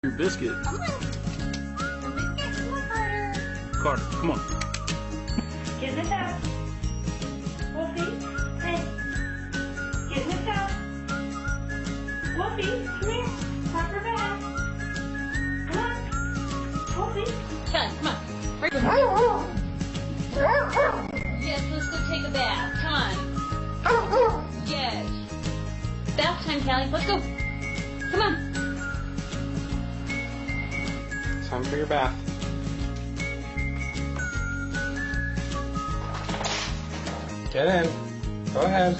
Your biscuit. Come on. The biscuit. Come on, Carter. Carter, come on. Get in the tub. Wolfie. Hey. Get in the tub. Wolfie, come here. Pop her back. Come on. Wolfie. Kelly, come on. Right. Yes, let's go take a bath. Come on. Yes. Bath time, Kelly. Let's go. Come on. Time for your bath. Get in. Go ahead.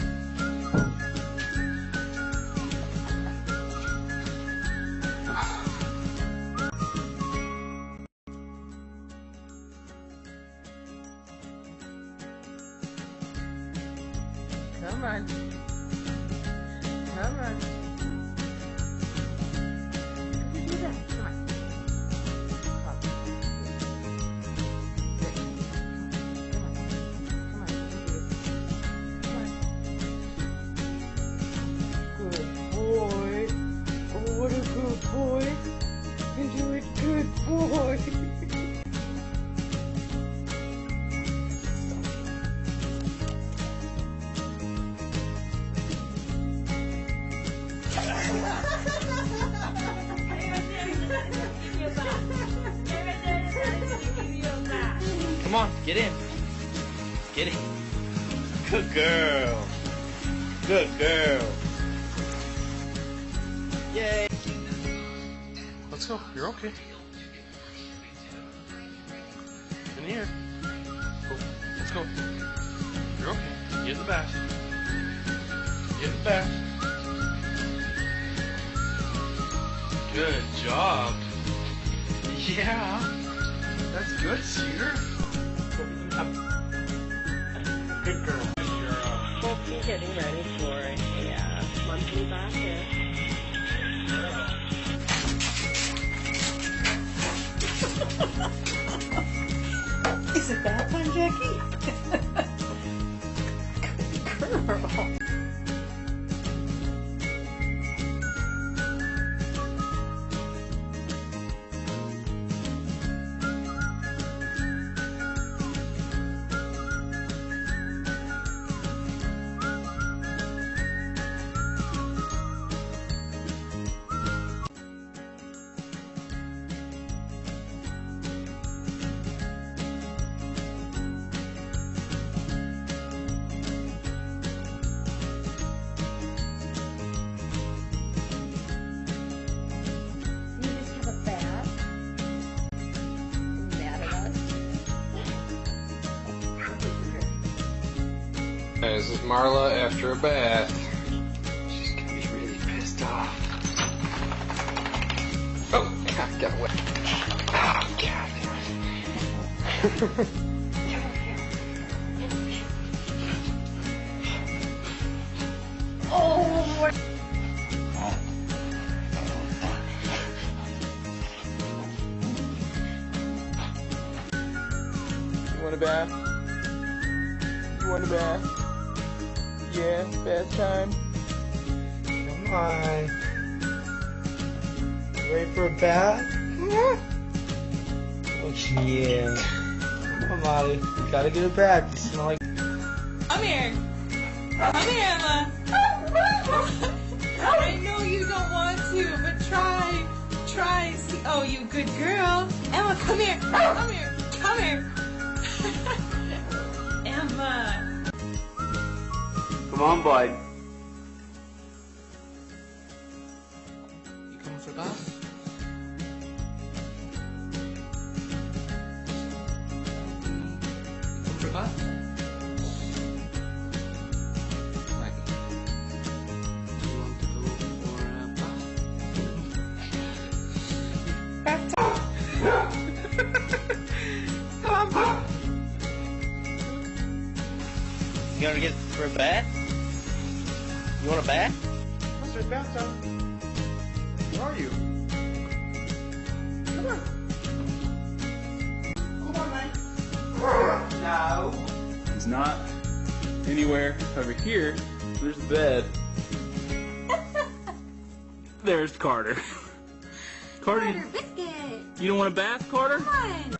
Come on. Come on. You do that. Come on. What a good boy. You do it, good boy. Come on, get in. Get in. Good girl. Good girl. Yay. Let's go. You're okay. In here. Oh, let's go. You're okay. Get in the bath. Get in the bath. Good job. Yeah. That's good, Cedar. Good girl. Wolfie getting ready for a monthly bath here. Is it bath time, Jackie? Good girl. This is Marla after a bath. She's gonna be really pissed off. Oh, God, get away. Oh, God. You want a bath? You want a bath? Yeah, bath time. Come on. You ready for a bath? Oh, yeah. Come on, Molly. You gotta get a bath. You smell like... Come here. Come here, Emma. I know you don't want to, but try. See, oh, you good girl. Emma, come here. Come here. Come here. Emma. Come on, bud. You coming for a bath? You coming for a bath? Maggie, do you want to go for a bath? Come on, bud. You gonna get for a bath? You want a bath? Let's start bath time. Where are you? Come on. Come on, man. No. It's not anywhere over here. There's the bed. There's Carter. Carter, Biscuit. you don't want a bath, Carter? Come on.